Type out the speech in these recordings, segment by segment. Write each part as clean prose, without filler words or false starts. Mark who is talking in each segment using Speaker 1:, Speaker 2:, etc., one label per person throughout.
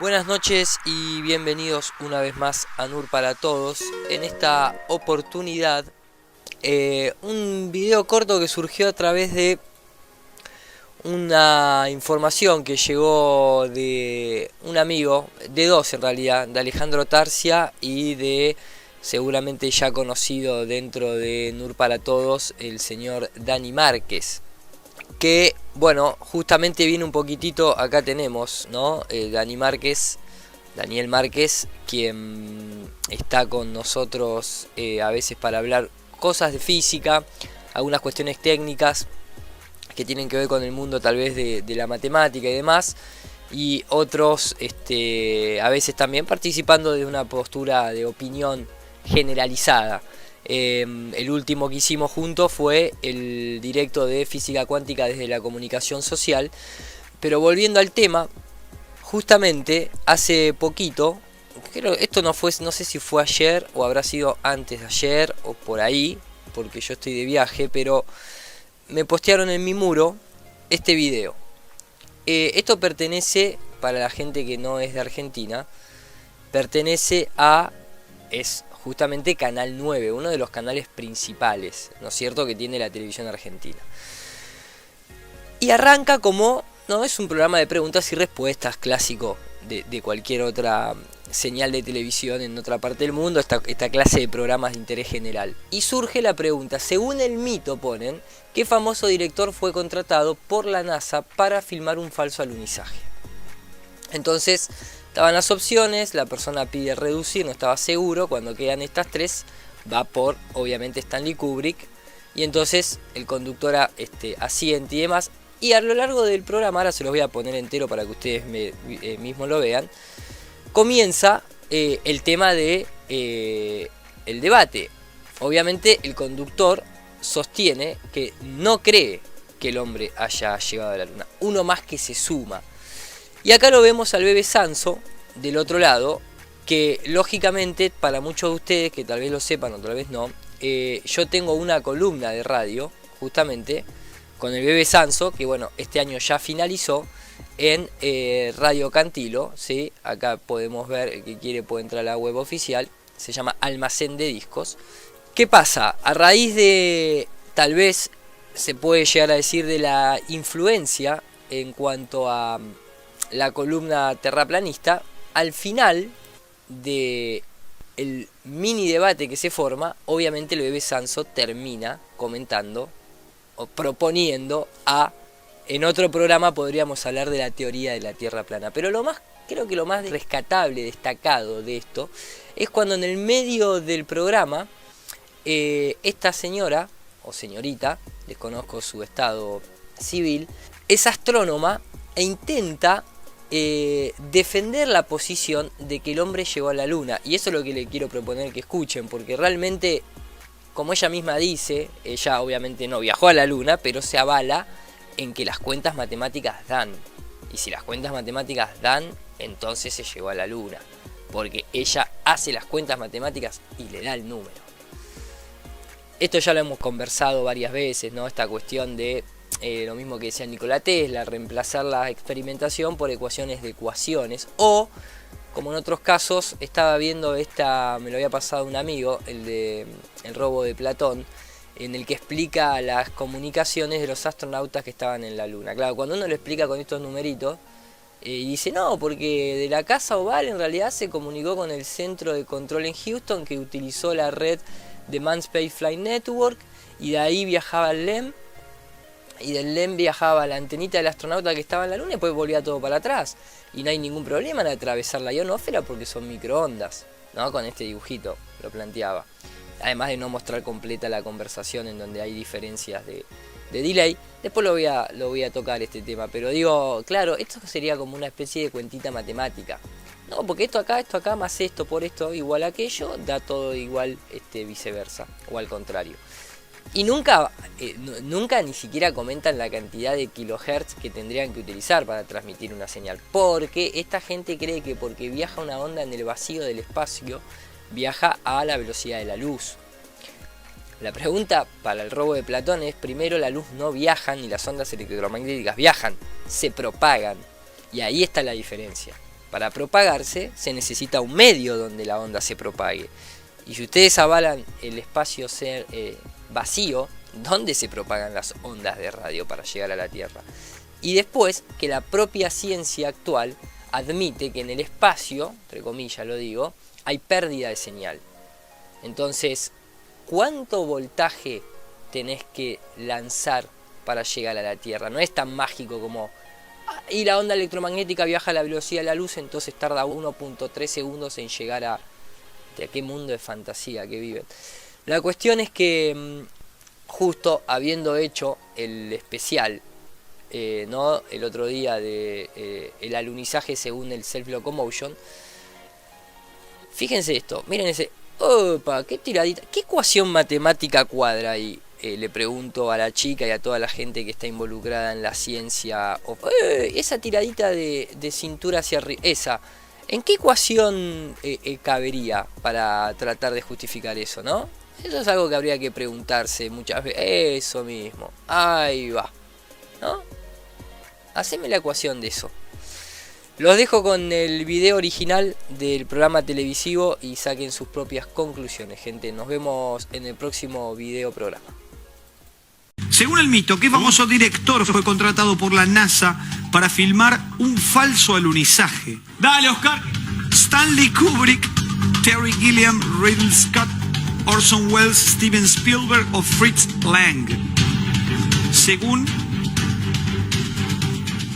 Speaker 1: Buenas noches y bienvenidos una vez más a NUR para Todos. En esta oportunidad, un video corto que surgió a través de una información que llegó de un amigo, de dos en realidad, de Alejandro Tarcia y de seguramente ya conocido dentro de NUR para Todos, el señor Dani Márquez. Que, bueno, justamente viene un poquitito, acá tenemos, ¿no? Daniel Márquez, quien está con nosotros a veces para hablar cosas de física, algunas cuestiones técnicas que tienen que ver con el mundo tal vez de la matemática y demás, y otros a veces también participando de una postura de opinión generalizada. El último que hicimos juntos fue el directo de física cuántica desde la comunicación social. Pero volviendo al tema, justamente hace poquito, creo esto no sé si fue ayer o habrá sido antes de ayer o por ahí, porque yo estoy de viaje, pero me postearon en mi muro este video. Esto pertenece, para la gente que no es de Argentina, pertenece a... es justamente Canal 9, uno de los canales principales, ¿no es cierto?, que tiene la televisión argentina. Y arranca como, no, es un programa de preguntas y respuestas clásico de cualquier otra señal de televisión en otra parte del mundo, esta clase de programas de interés general. Y surge la pregunta, según el mito ponen, ¿qué famoso director fue contratado por la NASA para filmar un falso alunizaje? Entonces... estaban las opciones, la persona pide reducir, no estaba seguro, cuando quedan estas tres, va por, obviamente, Stanley Kubrick, y entonces el conductor asiente y demás, y a lo largo del programa, ahora se los voy a poner entero para que ustedes mismos lo vean, comienza el tema de el debate. Obviamente el conductor sostiene que no cree que el hombre haya llegado a la luna, uno más que se suma. Y acá lo vemos al bebé Sanso del otro lado, que lógicamente para muchos de ustedes que tal vez lo sepan o tal vez no, yo tengo una columna de radio justamente con el bebé Sanso, que bueno, este año ya finalizó en Radio Cantilo, ¿sí? Acá podemos ver, el que quiere puede entrar a la web oficial, se llama Almacén de Discos. ¿Qué pasa? A raíz de, tal vez se puede llegar a decir, de la influencia en cuanto a la columna terraplanista, al final de el mini debate que se forma, obviamente el bebé Sanso termina comentando o proponiendo en otro programa podríamos hablar de la teoría de la Tierra plana. Pero creo que lo más rescatable, destacado de esto, es cuando en el medio del programa, esta señora, o señorita, desconozco su estado civil, es astrónoma e intenta defender la posición de que el hombre llegó a la luna. Y eso es lo que le quiero proponer que escuchen, porque realmente, como ella misma dice, ella obviamente no viajó a la luna, pero se avala en que las cuentas matemáticas dan. Y si las cuentas matemáticas dan, entonces se llegó a la luna, porque ella hace las cuentas matemáticas y le da el número. Esto ya lo hemos conversado varias veces, ¿no? Esta cuestión de lo mismo que decía Nikola Tesla, reemplazar la experimentación por ecuaciones de ecuaciones, o como en otros casos estaba viendo me lo había pasado un amigo, el de El robo de Platón, en el que explica las comunicaciones de los astronautas que estaban en la luna. Claro, cuando uno lo explica con estos numeritos, y dice no, porque de la Casa Oval en realidad se comunicó con el centro de control en Houston, que utilizó la red de Manned Space Flight Network, y de ahí viajaba el LEM, y del LEM viajaba la antenita del astronauta que estaba en la luna y después volvía todo para atrás. Y no hay ningún problema en atravesar la ionosfera porque son microondas, ¿no? Con este dibujito lo planteaba. Además de no mostrar completa la conversación en donde hay diferencias de delay. Después lo voy a tocar este tema. Pero digo, claro, esto sería como una especie de cuentita matemática. No, porque esto acá, más esto por esto igual a aquello, da todo igual viceversa, o al contrario. Y nunca ni siquiera comentan la cantidad de kilohertz que tendrían que utilizar para transmitir una señal. Porque esta gente cree que porque viaja una onda en el vacío del espacio, viaja a la velocidad de la luz. La pregunta para el robo de Platón es, primero, la luz no viaja, ni las ondas electromagnéticas viajan, se propagan. Y ahí está la diferencia. para propagarse se necesita un medio donde la onda se propague. Y si ustedes avalan el espacio vacío, ¿dónde se propagan las ondas de radio para llegar a la Tierra? Y después que la propia ciencia actual admite que en el espacio, entre comillas lo digo, hay pérdida de señal. Entonces, ¿cuánto voltaje tenés que lanzar para llegar a la Tierra? No es tan mágico como... Y la onda electromagnética viaja a la velocidad de la luz, entonces tarda 1.3 segundos en llegar a... ¿De qué mundo de fantasía que viven? La cuestión es que, justo habiendo hecho el especial, ¿no? El otro día de el alunizaje según el Self-Locomotion, fíjense esto, miren ese... ¡Opa! ¡Qué tiradita! ¿Qué ecuación matemática cuadra ahí? Le pregunto a la chica y a toda la gente que está involucrada en la ciencia. Esa tiradita de cintura hacia arriba, esa, ¿en qué ecuación cabería para tratar de justificar eso, no? Eso es algo que habría que preguntarse muchas veces. Eso mismo, ahí va, ¿no? Haceme la ecuación de eso. Los dejo con el video original del programa televisivo y saquen sus propias conclusiones, gente. Nos vemos en el próximo video programa.
Speaker 2: Según el mito, ¿qué famoso director fue contratado por la NASA para filmar un falso alunizaje? Dale, Oscar. Stanley Kubrick, Terry Gilliam, Ridley Scott, Orson Welles, Steven Spielberg o Fritz Lang. Según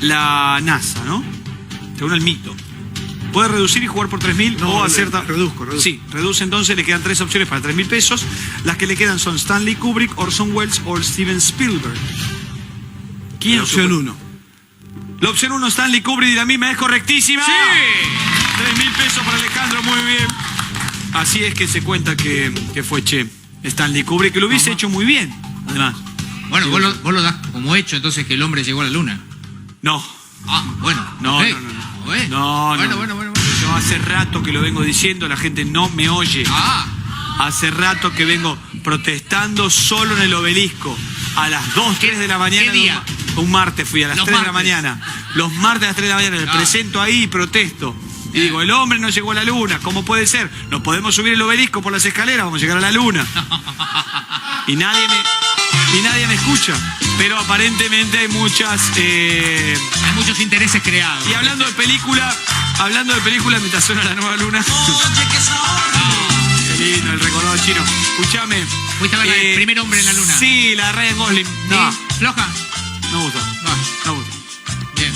Speaker 2: la NASA, ¿no? Según el mito. Puede reducir y jugar por 3.000 o hacer... Reduzco. Sí, reduce, entonces le quedan 3 opciones para 3.000 pesos. Las que le quedan son Stanley Kubrick, Orson Welles o Steven Spielberg. ¿Quién? La opción 1. La opción 1, Stanley Kubrick, y la misma es correctísima.
Speaker 3: ¡Sí!
Speaker 2: 3.000 pesos para Alejandro, muy bien. Así es que se cuenta que fue Stanley Kubrick, que lo hubiese hecho muy bien, además.
Speaker 3: Bueno, vos lo das como hecho, entonces, que el hombre llegó a la luna.
Speaker 2: No.
Speaker 3: Ah, bueno.
Speaker 2: No,
Speaker 3: okay.
Speaker 2: No.
Speaker 3: Bueno.
Speaker 2: Yo hace rato que lo vengo diciendo, la gente no me oye. Hace rato que vengo protestando solo en el Obelisco. A las 2, 3 de la mañana.
Speaker 3: ¿Qué día?
Speaker 2: Un martes fui, a las 3 de la mañana. Los martes a las 3 de la mañana me presento ahí y protesto. Y digo, el hombre no llegó a la luna, ¿cómo puede ser? No podemos subir el Obelisco por las escaleras, vamos a llegar a la luna. Y nadie me escucha. Pero aparentemente hay
Speaker 3: hay muchos intereses creados.
Speaker 2: Y hablando de película, mientras suena La Nueva Luna. Qué lindo, el recordado chino. Escuchame.
Speaker 3: ¿Fuiste a ver el primer hombre en la luna?
Speaker 2: Sí, la de Ryan Gosling. No.
Speaker 3: ¿Floja?
Speaker 2: No me gustó. No me gustó.
Speaker 3: Bien.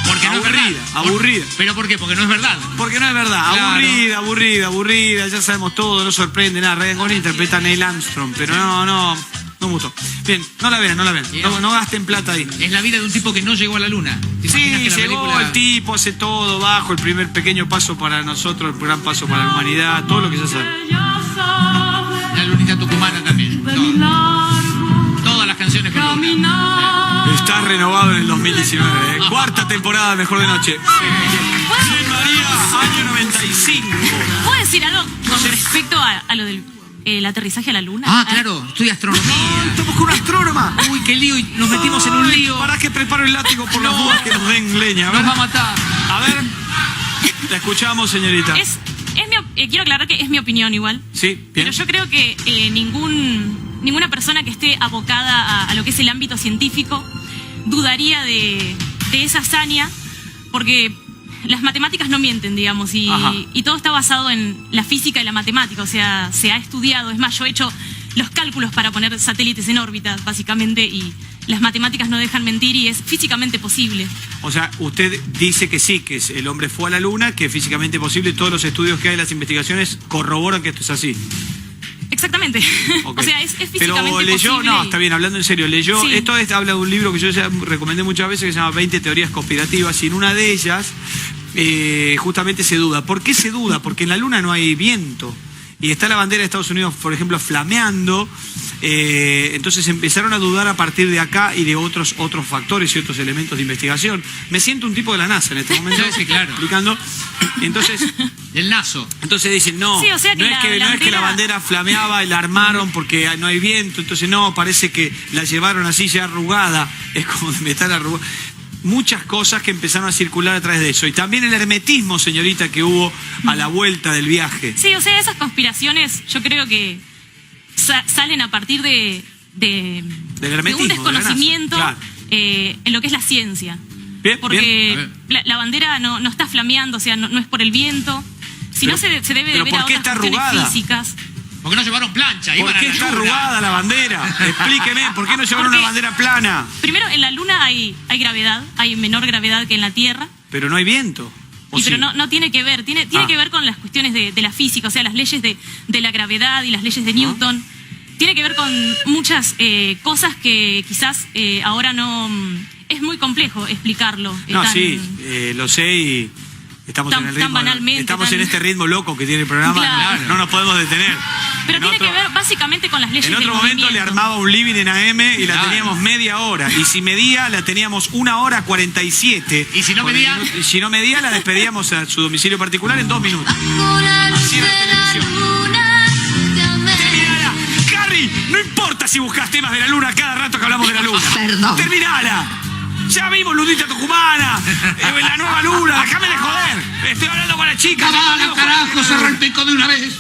Speaker 3: Porque no es verdad.
Speaker 2: Aburrida.
Speaker 3: ¿Pero por qué? Porque no es verdad.
Speaker 2: Porque no es verdad. Claro. Aburrida. Ya sabemos todo, no sorprende nada. Ryan Gosling interpreta a Neil Armstrong, pero no me gustó. Bien, no la vean. No gasten plata ahí.
Speaker 3: Es la vida de un tipo que no llegó a la luna.
Speaker 2: Sí, llegó el tipo, hace todo bajo, el primer pequeño paso para nosotros, el gran paso para la humanidad, todo lo que ya saben.
Speaker 3: La lunita tucumana también. Todas las canciones que
Speaker 2: Está renovado en el 2019, ¿eh? Cuarta temporada, Mejor de Noche. Bien, María, año 95.
Speaker 4: ¿Puedo decir algo con respecto a lo del el aterrizaje a la luna?
Speaker 3: Claro, estudia astronomía.
Speaker 2: Estamos con una astrónoma.
Speaker 3: Uy, qué lío, y nos metimos en un lío.
Speaker 2: Para que preparo el látigo por las dudas que nos den leña.
Speaker 3: Nos va a matar.
Speaker 2: A ver, la escuchamos, señorita.
Speaker 4: Quiero aclarar que es mi opinión igual.
Speaker 2: Sí, bien.
Speaker 4: Pero yo creo que ninguna persona que esté abocada a lo que es el ámbito científico dudaría de esa hazaña, porque las matemáticas no mienten, digamos, y todo está basado en la física y la matemática, o sea, se ha estudiado. Es más, yo he hecho los cálculos para poner satélites en órbita, básicamente, y las matemáticas no dejan mentir y es físicamente posible. O
Speaker 2: sea, usted dice que sí, que el hombre fue a la luna, que es físicamente posible, todos los estudios que hay, las investigaciones corroboran que esto es así.
Speaker 4: Exactamente. Okay. O sea, es físicamente
Speaker 2: posible. Pero leyó, no, está bien, hablando en serio, leyó,
Speaker 4: sí.
Speaker 2: Esto habla de un libro que yo ya recomendé muchas veces que se llama 20 teorías conspirativas, y en una de ellas justamente se duda. ¿Por qué se duda? Porque en la luna no hay viento. Y está la bandera de Estados Unidos, por ejemplo, flameando. Entonces empezaron a dudar a partir de acá y de otros factores y otros elementos de investigación. Me siento un tipo de la NASA en este momento.
Speaker 3: Sí, claro.
Speaker 2: Explicando. Entonces,
Speaker 3: el lazo.
Speaker 2: Entonces dicen, no,
Speaker 4: sí, o sea que
Speaker 2: no es que la bandera flameaba y la armaron porque no hay viento. Entonces, no, parece que la llevaron así ya arrugada. Es como de metal arrugado. muchas cosas que empezaron a circular a través de eso. Y también el hermetismo, señorita, que hubo a la vuelta del viaje.
Speaker 4: Sí, o sea, esas conspiraciones yo creo que salen a partir de un desconocimiento en lo que es la ciencia.
Speaker 2: Bien,
Speaker 4: porque la bandera no está flameando, o sea, no es por el viento, sino se debe de ver a otras cuestiones físicas.
Speaker 3: ¿Por qué no llevaron plancha?
Speaker 2: ¿Por qué está arrugada la bandera? Explíqueme, ¿por qué no llevaron una bandera plana?
Speaker 4: Primero, en la Luna hay gravedad, hay menor gravedad que en la Tierra.
Speaker 2: Pero no hay viento.
Speaker 4: Pero no tiene que ver, tiene que ver con las cuestiones de la física, o sea, las leyes de la gravedad y las leyes de Newton. Tiene que ver con muchas cosas que quizás ahora no... Es muy complejo explicarlo.
Speaker 2: Sí, lo sé y... Estamos en este ritmo loco que tiene el programa, claro. No nos podemos detener.
Speaker 4: Pero tiene que ver básicamente con las leyes del movimiento.
Speaker 2: En otro momento le armaba un living en AM y la teníamos media hora. Y si medía, la teníamos 1 hora 47.
Speaker 3: ¿Y si no medía?
Speaker 2: Y si no medía, la despedíamos a su domicilio particular en 2 minutos. Así era la televisión. ¡Terminala! ¡Harry! No importa si buscas temas de la luna cada rato que hablamos de la luna.
Speaker 5: Perdón.
Speaker 2: ¡Terminala! Ya vimos Lunita Tucumana, la nueva luna, déjame de joder. Estoy hablando con la chica.
Speaker 3: ¡Cabala, carajo! ¡Cerró el pico de una vez!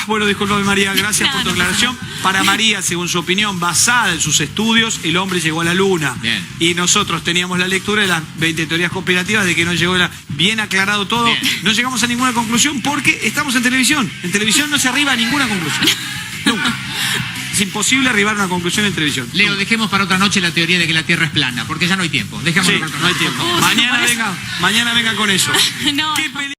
Speaker 2: Bueno, disculpame María, gracias por tu aclaración. Para María, según su opinión, basada en sus estudios, el hombre llegó a la luna.
Speaker 3: Bien.
Speaker 2: Y nosotros teníamos la lectura de las 20 teorías conspirativas de que no llegó bien aclarado todo.
Speaker 3: Bien.
Speaker 2: No llegamos a ninguna conclusión porque estamos en televisión. En televisión no se arriba a ninguna conclusión. Nunca. Es imposible arribar a una conclusión en televisión.
Speaker 3: Leo, dejemos para otra noche la teoría de que la Tierra es plana, porque ya no hay tiempo. Dejémoslo para otra
Speaker 2: no hay
Speaker 3: noche.
Speaker 2: tiempo. Mañana venga con eso.
Speaker 4: No.
Speaker 2: ¿Qué